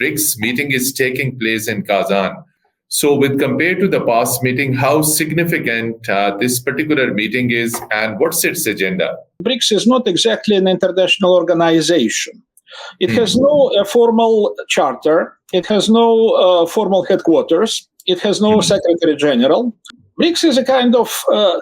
BRICS meeting is taking place in Kazan. So with compared to the past meeting, how significant this particular meeting is and what's its agenda? BRICS is not exactly an international organization. It has no formal charter. It has no formal headquarters. It has no secretary general. BRICS is a kind of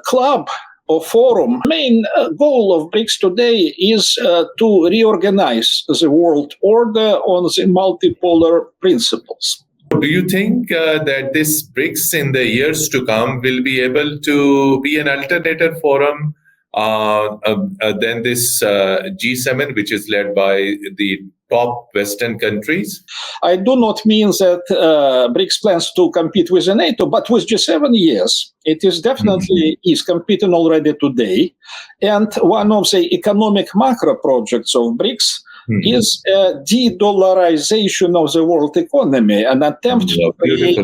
club or forum. The main goal of BRICS today is to reorganize the world order on the multipolar principles. Do you think that this BRICS in the years to come will be able to be an alternative forum than this G7, which is led by the top Western countries? I do not mean that BRICS plans to compete with the NATO, but with G7, yes. It is definitely is competing already today. And one of the economic macro projects of BRICS is a de-dollarization of the world economy, an attempt to create...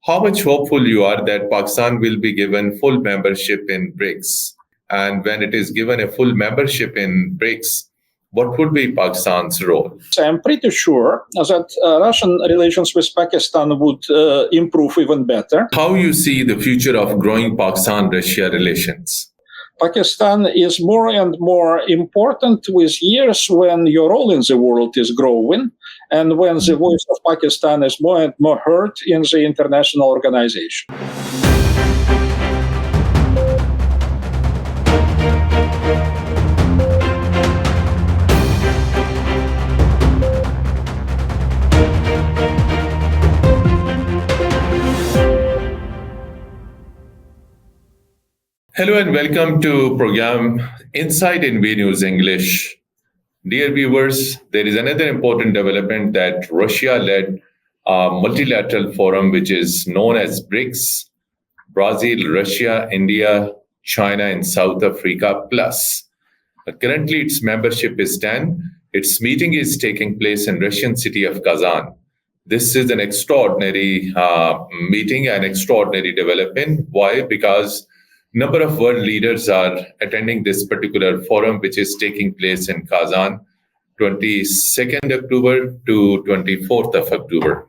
How much hopeful you are that Pakistan will be given full membership in BRICS? And when it is given a full membership in BRICS, what would be Pakistan's role? I'm pretty sure that Russian relations with Pakistan would improve even better. How you see the future of growing Pakistan-Russia relations? Pakistan is more and more important with years when your role in the world is growing and when the voice of Pakistan is more and more heard in the international organization. Hello and welcome to program Insight in News English. Dear viewers, there is another important development that Russia-led multilateral forum, which is known as BRICS, Brazil, Russia, India, China, and South Africa plus. Currently, its membership is 10. Its meeting is taking place in Russian city of Kazan. This is an extraordinary meeting, an extraordinary development. Why? Because number of world leaders are attending this particular forum, which is taking place in Kazan, 22nd October to 24th of October.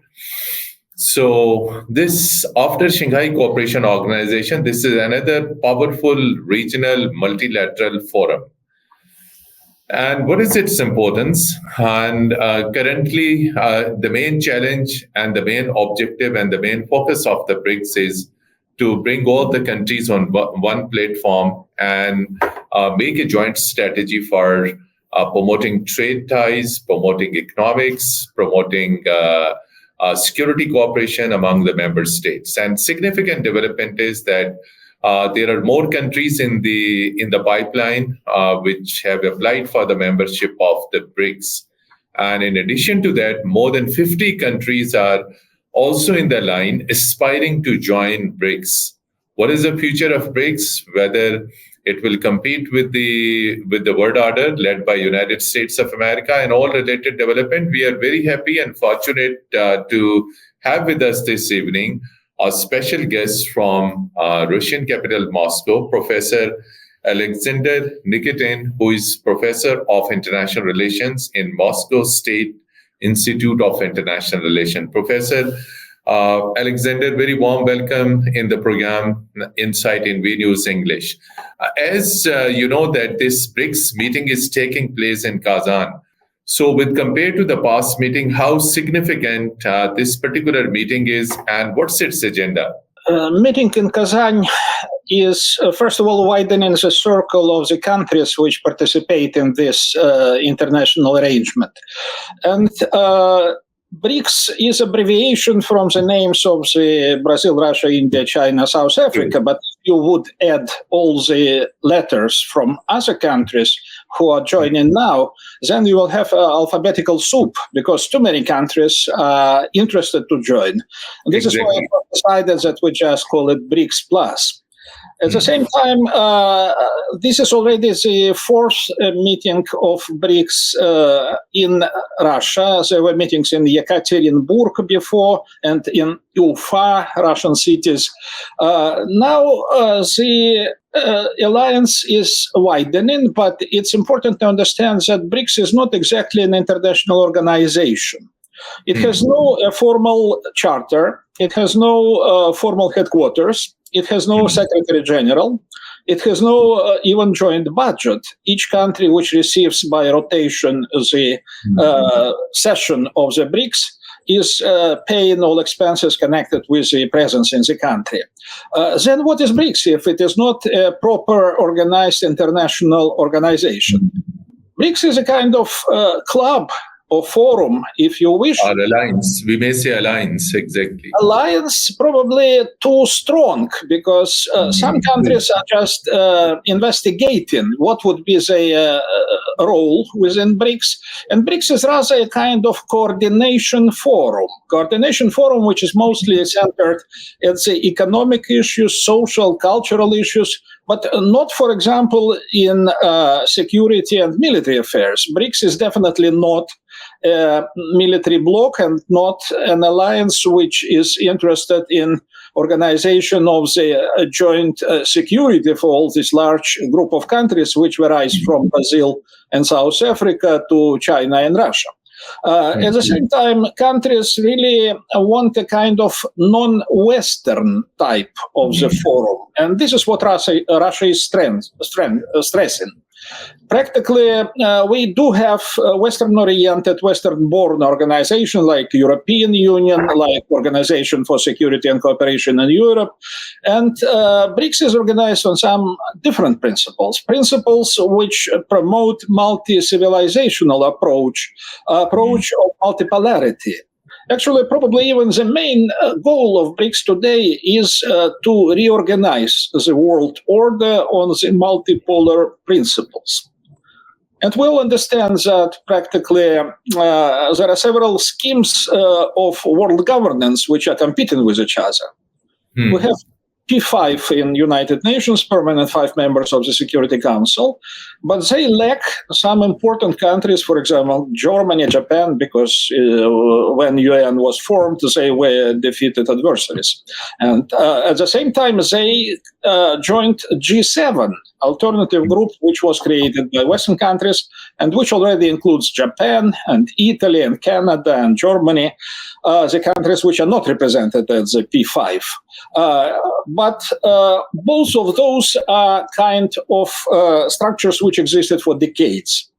So this, after Shanghai Cooperation Organization, this is another powerful regional multilateral forum. And what is its importance? And currently, the main challenge and the main objective and the main focus of the BRICS is to bring all the countries on one platform and make a joint strategy for promoting trade ties, promoting economics, promoting security cooperation among the member states. And significant development is that there are more countries in the pipeline which have applied for the membership of the BRICS. And in addition to that, more than 50 countries are also in the line aspiring to join BRICS. What is the future of BRICS? Whether it will compete with the world order led by United States of America and all related development, we are very happy and fortunate to have with us this evening a special guest from Russian capital Moscow, Professor Alexander Nikitin, who is Professor of International Relations in Moscow State Institute of International Relations. Professor Alexander, very warm welcome in the program Insight in News English. As you know that this BRICS meeting is taking place in Kazan. So with compared to the past meeting, how significant this particular meeting is and what's its agenda? Meeting in Kazan is, first of all, widening the circle of the countries which participate in this international arrangement. And BRICS is abbreviation from the names of the Brazil, Russia, India, China, South Africa, but you would add all the letters from other countries who are joining now, then you will have alphabetical soup because too many countries are interested to join. And this is why I decided that we just call it BRICS Plus. At the same time, this is already the fourth meeting of BRICS in Russia. There were meetings in Yekaterinburg before and in Ufa, Russian cities. Now the alliance is widening, but it's important to understand that BRICS is not exactly an international organization. It has no formal charter. It has no formal headquarters. It has no secretary general. It has no even joint budget. Each country which receives by rotation the session of the BRICS is paying all expenses connected with the presence in the country. Then what is BRICS if it is not a proper organized international organization? BRICS is a kind of club or forum, if you wish. Or alliance. We may say alliance, exactly. Alliance probably too strong, because some countries are just investigating what would be the role within BRICS. And BRICS is rather a kind of coordination forum which is mostly centered at the economic issues, social, cultural issues, but not, for example, in security and military affairs. BRICS is definitely not a military bloc and not an alliance which is interested in organization of the joint security for all this large group of countries, which varies from Brazil and South Africa to China and Russia. At the same time, countries really want a kind of non-Western type of the forum. And this is what Russia is stressing. Practically, we do have Western-oriented, Western-born organizations like European Union, like Organization for Security and Cooperation in Europe. And BRICS is organized on some different principles which promote multi-civilizational approach of multipolarity. Actually, probably even the main goal of BRICS today is to reorganize the world order on the multipolar principles. And we'll understand that practically there are several schemes of world governance which are competing with each other. We have P5 in United Nations, permanent 5 members of the Security Council, but they lack some important countries, for example, Germany, Japan, because when UN was formed, they were defeated adversaries. And at the same time, they joined G7, alternative group, which was created by Western countries and which already includes Japan and Italy and Canada and Germany, the countries which are not represented at the P5. But both of those are kind of structures which existed for decades.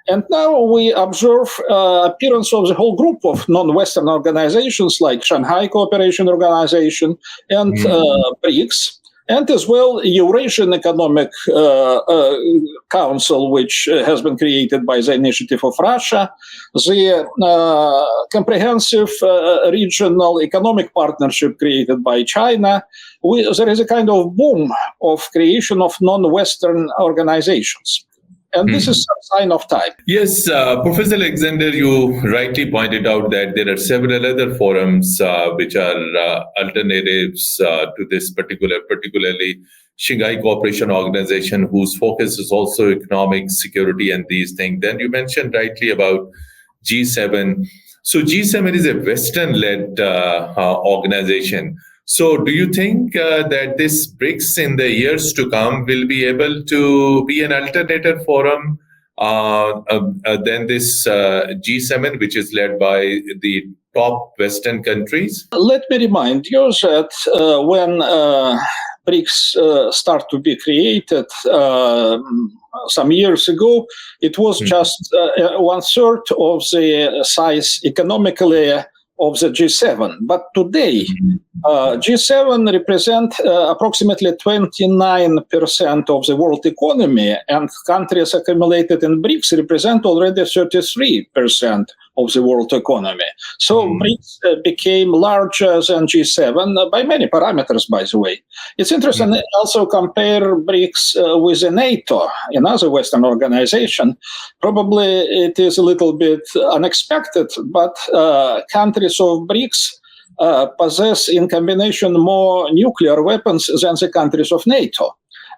And now we observe appearance of the whole group of non-Western organizations like Shanghai Cooperation Organization and BRICS, and as well Eurasian Economic Council, which has been created by the initiative of Russia, the Comprehensive Regional Economic Partnership created by China. There is a kind of boom of creation of non-Western organizations. And this is a sign of time. Yes, Professor Alexander, you rightly pointed out that there are several other forums which are alternatives to this particularly Shanghai Cooperation Organization, whose focus is also economic security and these things. Then you mentioned rightly about G7. So G7 is a Western-led organization. So do you think that this BRICS in the years to come will be able to be an alternative forum than this G7, which is led by the top Western countries? Let me remind you that when BRICS start to be created some years ago, it was just 1/3 of the size economically of the G7. But today, G7 represent approximately 29% of the world economy, and countries accumulated in BRICS represent already 33% of the world economy. So BRICS became larger than G7 by many parameters, by the way. It's interesting to also compare BRICS with the NATO, another Western organization. Probably it is a little bit unexpected, but countries of BRICS possess in combination more nuclear weapons than the countries of NATO.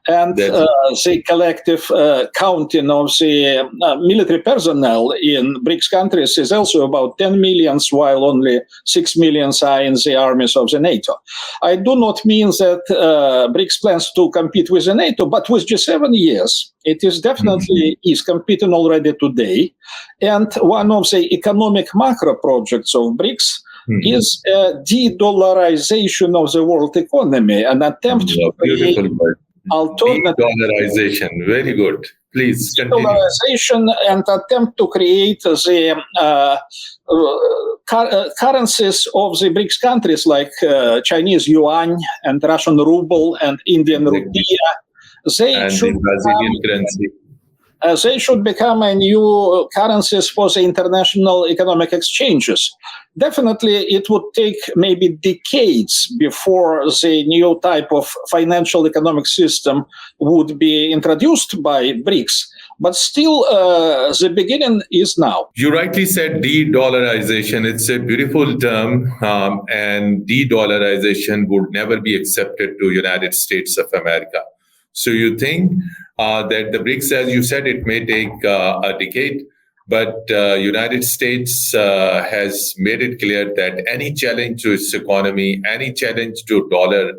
And the collective counting of the military personnel in BRICS countries is also about 10 million, while only 6 million are in the armies of the NATO. I do not mean that BRICS plans to compete with the NATO, but with G7, yes. It is definitely is competing already today. And one of the economic macro projects of BRICS is a de-dollarization of the world economy, an attempt to create alternative De-dollarization. Very good. Please continue. De-dollarization and attempt to create the currencies of the BRICS countries like Chinese yuan and Russian ruble and Indian rupiah. They should become a new currencies for the international economic exchanges. Definitely, it would take maybe decades before the new type of financial economic system would be introduced by BRICS. But still, the beginning is now. You rightly said de-dollarization. It's a beautiful term, and de-dollarization would never be accepted to United States of America. So you think that the BRICS, as you said, it may take a decade, but United States has made it clear that any challenge to its economy, any challenge to dollar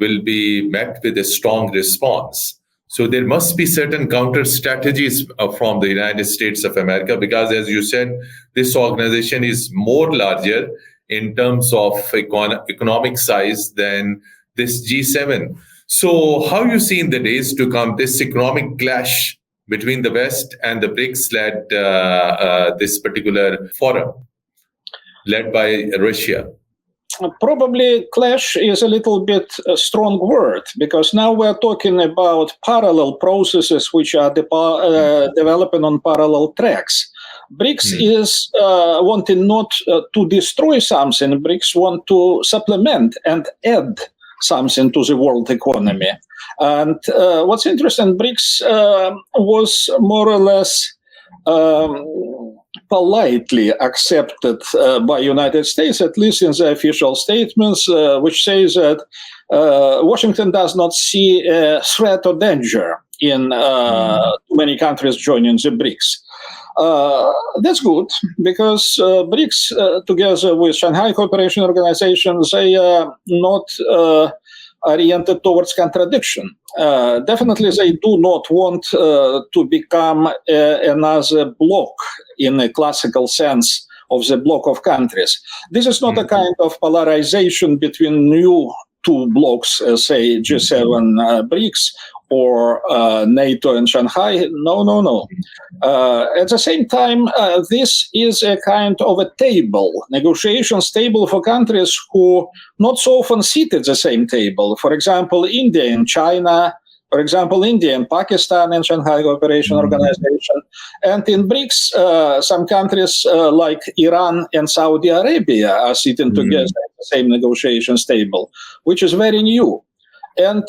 will be met with a strong response. So there must be certain counter strategies from the United States of America, because as you said, this organization is more larger in terms of economic size than this G7. So how you see in the days to come this economic clash between the West and the BRICS led this particular forum led by Russia? Probably clash is a little bit a strong word, because now we're talking about parallel processes which are developing on parallel tracks. BRICS is wanting not to destroy something. BRICS want to supplement and add something to the world economy. And what's interesting, BRICS was more or less politely accepted by United States, at least in the official statements, which says that Washington does not see a threat or danger in many countries joining the BRICS. That's good, because BRICS, together with Shanghai Cooperation Organization, they are not oriented towards contradiction. Definitely, they do not want to become another bloc in a classical sense of the bloc of countries. This is not a kind of polarization between new two blocs, say G7 BRICS, or NATO and Shanghai. No. At the same time, this is a kind of a table, negotiations table for countries who not so often sit at the same table. For example, India and China, for example, India and Pakistan and Shanghai Cooperation Organization. And in BRICS, some countries like Iran and Saudi Arabia are sitting together at the same negotiations table, which is very new. And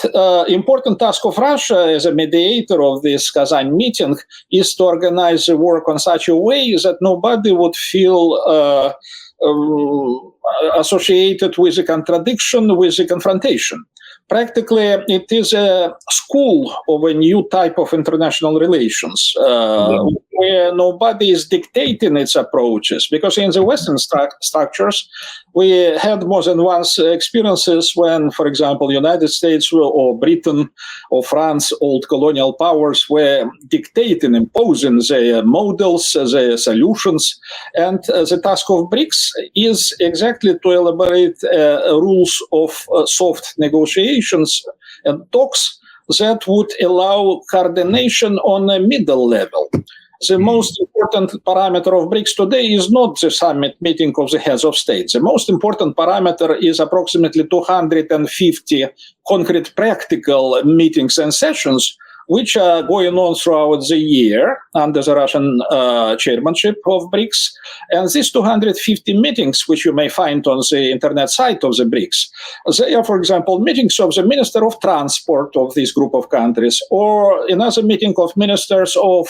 important task of Russia as a mediator of this Kazan meeting is to organize the work on such a way that nobody would feel associated with the contradiction, with the confrontation. Practically, it is a school of a new type of international relations, where nobody is dictating its approaches. Because in the Western structures, we had more than once experiences when, for example, United States or Britain or France, old colonial powers, were dictating, imposing their models, their solutions. And the task of BRICS is exactly to elaborate rules of soft negotiations and talks that would allow coordination on a middle level. The most important parameter of BRICS today is not the summit meeting of the heads of state. The most important parameter is approximately 250 concrete practical meetings and sessions, which are going on throughout the year under the Russian chairmanship of BRICS. And these 250 meetings, which you may find on the internet site of the BRICS, they are, for example, meetings of the Minister of Transport of this group of countries, or another meeting of ministers of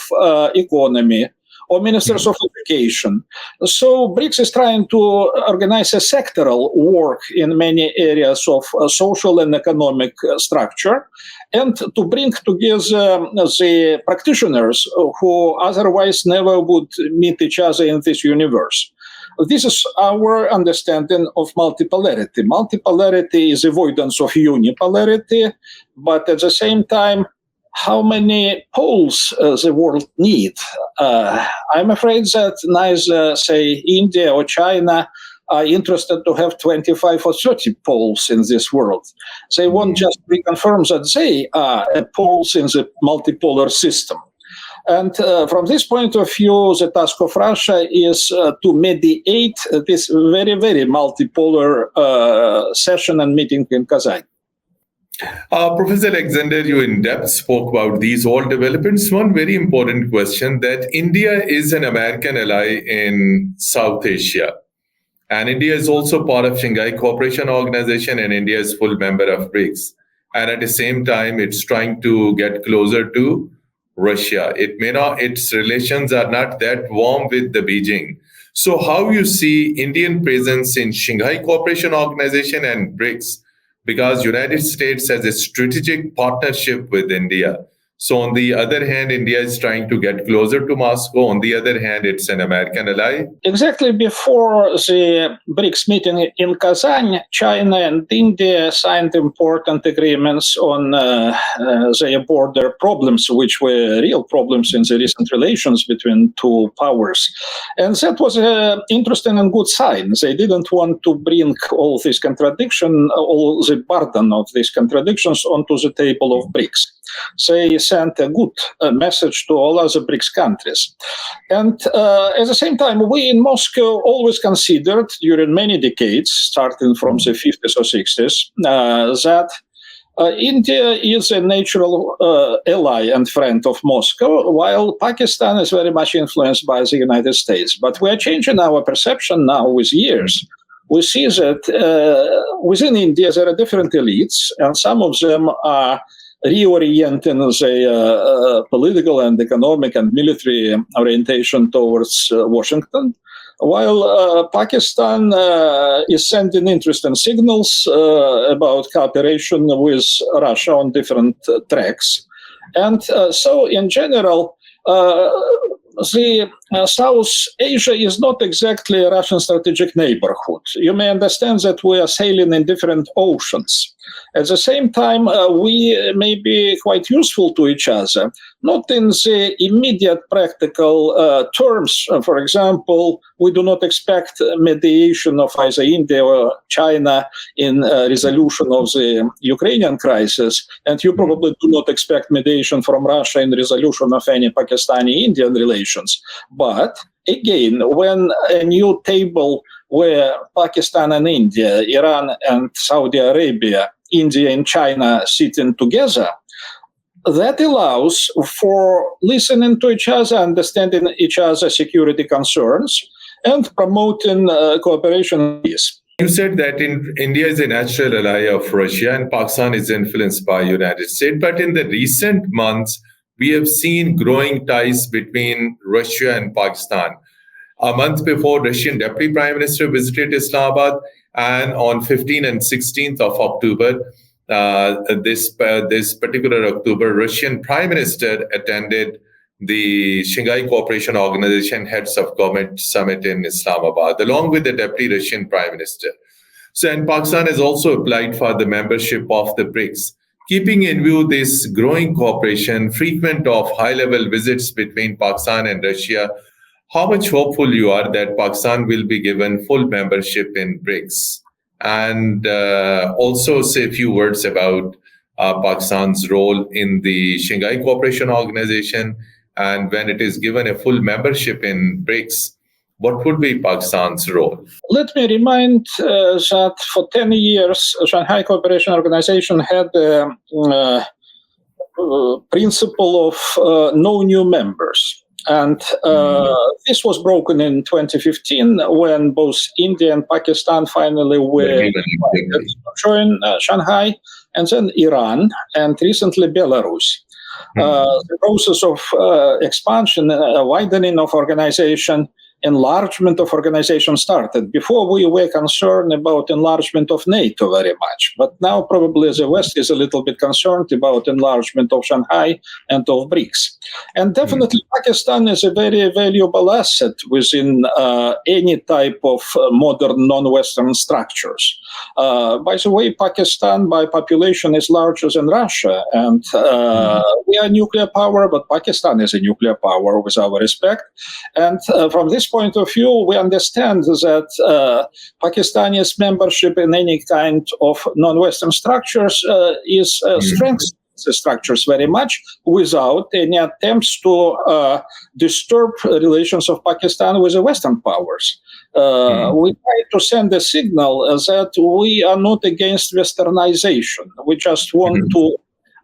economy, or ministers of education. So BRICS is trying to organize a sectoral work in many areas of social and economic structure, and to bring together the practitioners who otherwise never would meet each other in this universe. This is our understanding of multipolarity. Multipolarity is avoidance of unipolarity, but at the same time, how many poles the world need? I'm afraid that neither, say, India or China are interested to have 25 or 30 poles in this world. They won't just reconfirm that they are poles in the multipolar system. And from this point of view, the task of Russia is to mediate this very, very multipolar session and meeting in Kazan. Professor Alexander, you in depth spoke about these all developments. One very important question, that India is an American ally in South Asia. And India is also part of Shanghai Cooperation Organization, and India is full member of BRICS. And at the same time, it's trying to get closer to Russia. Its relations are not that warm with the Beijing. So how you see Indian presence in Shanghai Cooperation Organization and BRICS? Because United States has a strategic partnership with India. So on the other hand, India is trying to get closer to Moscow. On the other hand, it's an American ally. Exactly before the BRICS meeting in Kazan, China and India signed important agreements on their border problems, which were real problems in the recent relations between two powers. And that was an interesting and good sign. They didn't want to bring all this contradiction, all the burden of these contradictions onto the table of BRICS. They sent a good message to all other BRICS countries. And at the same time, we in Moscow always considered during many decades, starting from the 50s or 60s, that India is a natural ally and friend of Moscow, while Pakistan is very much influenced by the United States. But we are changing our perception now with years. We see that within India there are different elites, and some of them are reorienting the political and economic and military orientation towards Washington, while Pakistan is sending interesting signals about cooperation with Russia on different tracks. And so in general, the South Asia is not exactly a Russian strategic neighborhood. You may understand that we are sailing in different oceans. At the same time, we may be quite useful to each other, not in the immediate practical terms. For example, we do not expect mediation of either India or China in resolution of the Ukrainian crisis, and you probably do not expect mediation from Russia in resolution of any Pakistani-Indian relations. But again, when a new table where Pakistan and India, Iran and Saudi Arabia, India and China sitting together, that allows for listening to each other, understanding each other's security concerns, and promoting cooperation and peace. You said that India is a natural ally of Russia and Pakistan is influenced by United States. But in the recent months, we have seen growing ties between Russia and Pakistan. A month before, Russian Deputy Prime Minister visited Islamabad, and on 15th and 16th of October, this particular October, Russian Prime Minister attended the Shanghai Cooperation Organization Heads of Government Summit in Islamabad, along with the Deputy Russian Prime Minister. So, and Pakistan has also applied for the membership of the BRICS. Keeping in view this growing cooperation, frequent of high-level visits between Pakistan and Russia, how much hopeful you are that Pakistan will be given full membership in BRICS? And also say a few words about Pakistan's role in the Shanghai Cooperation Organization, and when it is given a full membership in BRICS, what would be Pakistan's role? Let me remind that for 10 years, Shanghai Cooperation Organization had a principle of no new members. And this was broken in 2015 when both India and Pakistan finally were joined Shanghai, and then Iran, and recently Belarus. The process of expansion, widening of organization, enlargement of organization started. Before, we were concerned about enlargement of NATO very much, but now probably the West is a little bit concerned about enlargement of Shanghai and of BRICS. And definitely Pakistan is a very valuable asset within any type of modern non-Western structures. By the way, Pakistan by population is larger than Russia, and we are a nuclear power, but Pakistan is a nuclear power with our respect. And from this point of view, we understand that Pakistani's membership in any kind of non-Western structures is strengthens the structures very much without any attempts to disturb relations of Pakistan with the Western powers. We try to send a signal that we are not against Westernization. We just want to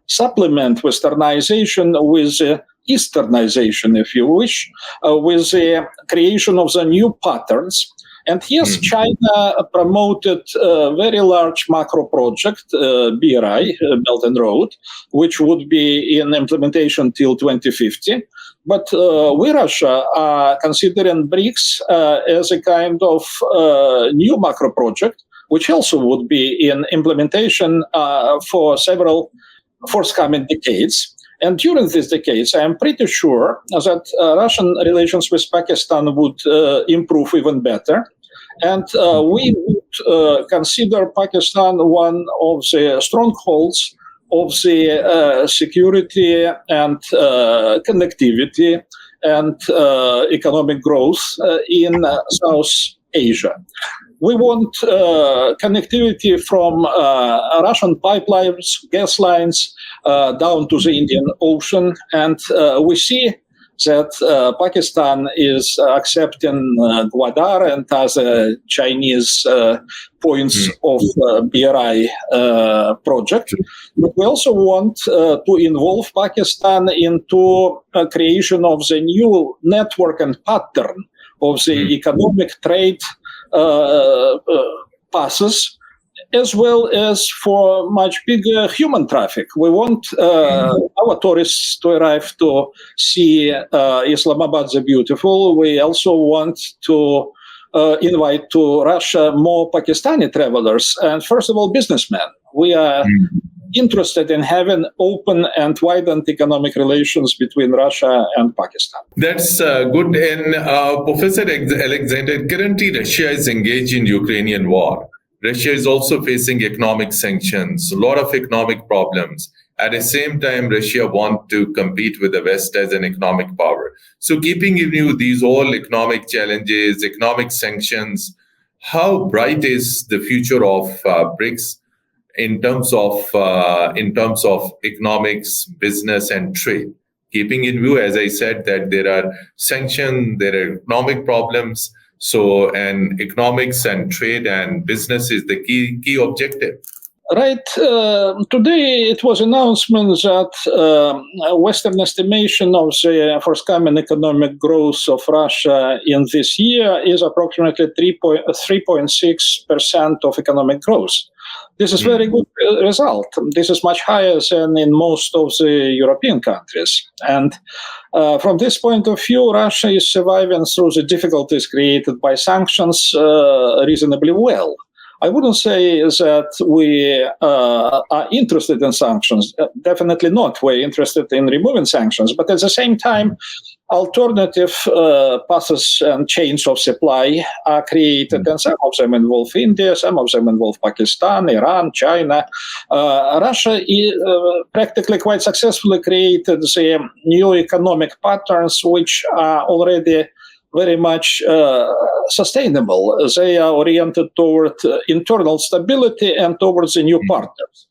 supplement Westernization with Easternization, if you wish, with the creation of the new patterns. And yes, China promoted a very large macro project, BRI, Belt and Road, which would be in implementation till 2050. But we, Russia, are considering BRICS as a kind of new macro project, which also would be in implementation for several forthcoming decades. And during these decades, I am pretty sure that Russian relations with Pakistan would improve even better. And we would consider Pakistan one of the strongholds of the security and connectivity and economic growth in South Asia. We want connectivity from Russian pipelines, gas lines, down to the Indian Ocean. And we see that Pakistan is accepting Gwadar and other Chinese points of BRI project. But we also want to involve Pakistan into creation of the new network and pattern of the economic trade passes, as well as for much bigger human traffic. We want our tourists to arrive to see Islamabad the beautiful. We also want to invite to Russia more Pakistani travelers, and first of all, businessmen. We are interested in having open and widened economic relations between Russia and Pakistan. That's good. And Professor Alexander, currently Russia is engaged in Ukrainian war. Russia is also facing economic sanctions, a lot of economic problems. At the same time, Russia wants to compete with the West as an economic power. So keeping in view these all economic challenges, economic sanctions, how bright is the future of BRICS in terms of economics, business, and trade? Keeping in view, as I said, that there are sanctions, there are economic problems. So, and economics and trade and business is the key objective. Right. Today it was announcement that Western estimation of the forthcoming economic growth of Russia in this year is approximately 3.6% of economic growth. This is very good result. This is much higher than in most of the European countries. And from this point of view, Russia is surviving through the difficulties created by sanctions reasonably well. I wouldn't say that we are interested in sanctions. Definitely not. We're interested in removing sanctions. But at the same time, alternative paths and chains of supply are created, and some of them involve India, some of them involve Pakistan, Iran, China. Russia practically quite successfully created the new economic patterns, which are already very much sustainable. They are oriented toward internal stability and towards the new partners.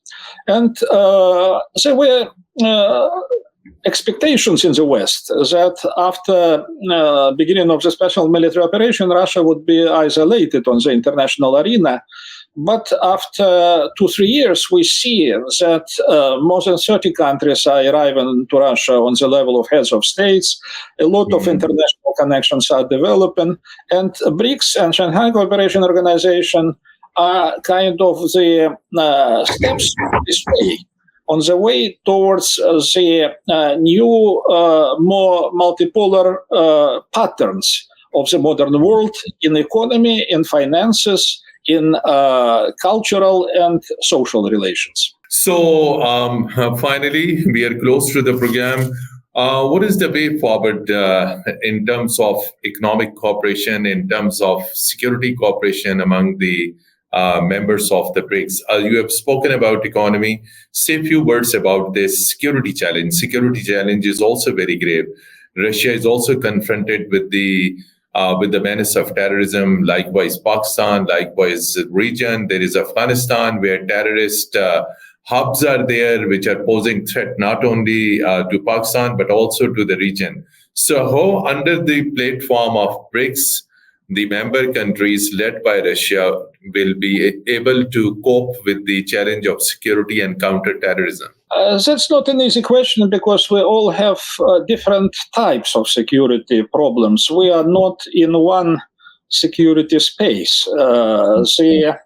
And there were expectations in the West that after beginning of the special military operation, Russia would be isolated on the international arena. But after 2-3 years, we see that more than 30 countries are arriving to Russia on the level of heads of states. A lot of international connections are developing. And BRICS and Shanghai Cooperation Organization are kind of the steps this way on the way towards the new, more multipolar patterns of the modern world in economy, in finances, in cultural and social relations. So finally, we are close to the program. What is the way forward in terms of economic cooperation, in terms of security cooperation among the members of the BRICS? You have spoken about economy. Say a few words about this security challenge. Security challenge is also very grave. Russia is also confronted with the menace of terrorism. Likewise, Pakistan. Likewise, region. There is Afghanistan, where terrorist hubs are there, which are posing threat not only to Pakistan but also to the region. So, how under the platform of BRICS, the member countries led by Russia will be able to cope with the challenge of security and counter-terrorism? That's not an easy question because we all have different types of security problems. We are not in one security space. The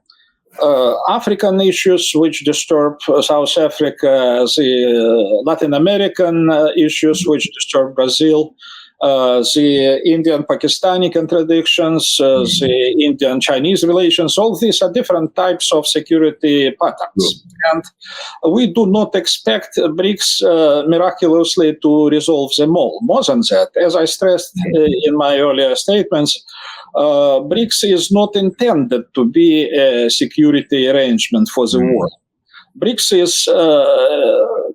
African issues which disturb South Africa, the Latin American issues which disturb Brazil, the Indian-Pakistani contradictions, the Indian-Chinese relations, all these are different types of security patterns. And we do not expect BRICS miraculously to resolve them all. More than that, as I stressed in my earlier statements, BRICS is not intended to be a security arrangement for the world. BRICS is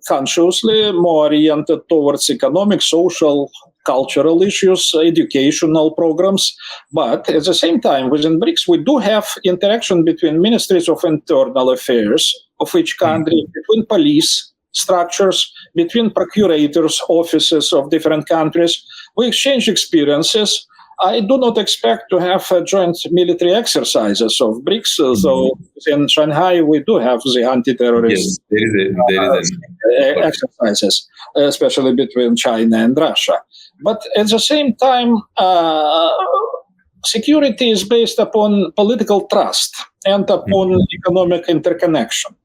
consciously more oriented towards economic, social, cultural issues, educational programs. But at the same time, within BRICS, we do have interaction between ministries of internal affairs of each country, between police structures, between procurators' offices of different countries. We exchange experiences. I do not expect to have joint military exercises of BRICS, though in Shanghai we do have the anti-terrorist exercises, especially between China and Russia. But at the same time, security is based upon political trust and upon economic interconnection.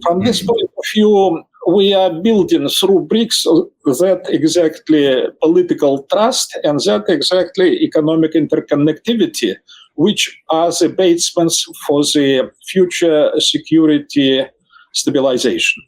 From this point of view, we are building through BRICS that exactly political trust and that exactly economic interconnectivity, which are the basements for the future security stabilization.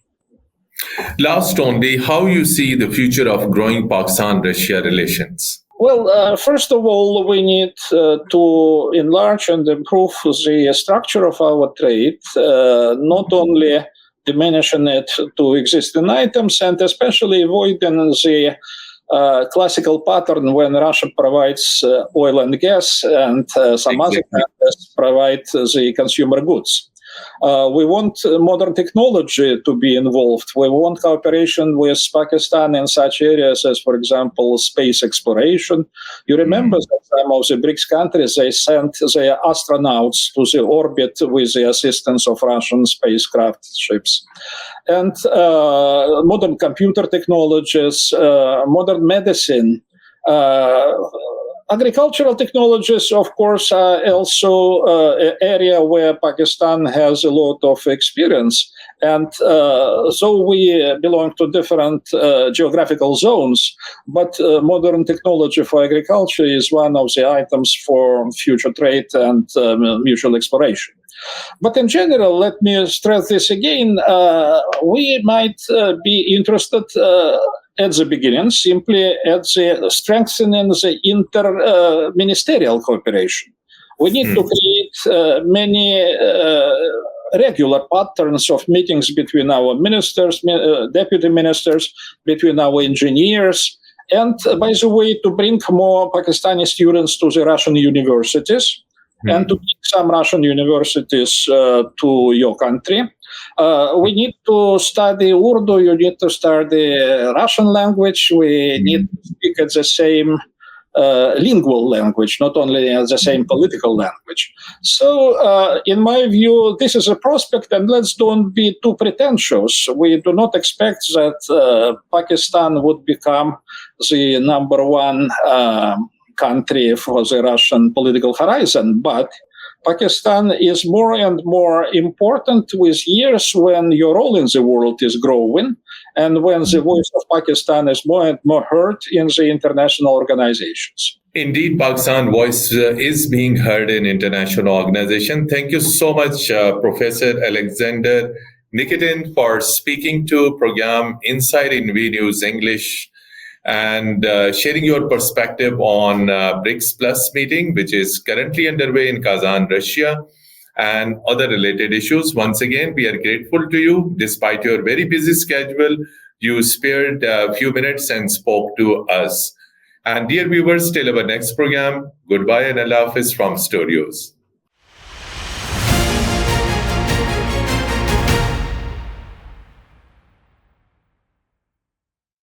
Last only, how you see the future of growing Pakistan-Russia relations? Well, first of all, we need to enlarge and improve the structure of our trade, not only diminishing it to existing items and especially avoiding the classical pattern when Russia provides oil and gas and some other countries provide the consumer goods. We want modern technology to be involved. We want cooperation with Pakistan in such areas as, for example, space exploration. You remember that some of the BRICS countries, they sent their astronauts to the orbit with the assistance of Russian spacecraft ships. And modern computer technologies, modern medicine, agricultural technologies, of course, are also an area where Pakistan has a lot of experience. And so we belong to different geographical zones, but modern technology for agriculture is one of the items for future trade and mutual exploration. But in general, let me stress this again, we might be interested at the beginning simply at the strengthening the inter-ministerial cooperation. We need to create many regular patterns of meetings between our ministers, deputy ministers, between our engineers, and, by the way, to bring more Pakistani students to the Russian universities and to bring some Russian universities to your country. We need to study Urdu, you need to study Russian language, we need to speak at the same lingual language, not only the same political language. So, in my view, this is a prospect, and let's don't be too pretentious. We do not expect that Pakistan would become the number one country for the Russian political horizon, but Pakistan is more and more important with years when your role in the world is growing and when the voice of Pakistan is more and more heard in the international organizations. Indeed, Pakistan voice is being heard in international organization. Thank you so much, Professor Alexander Nikitin, for speaking to program Inside in News English and sharing your perspective on BRICS Plus meeting, which is currently underway in Kazan, Russia, and other related issues. Once again, we are grateful to you. Despite your very busy schedule, you spared a few minutes and spoke to us. And dear viewers, till our next program, goodbye and Allah Hafiz from studios.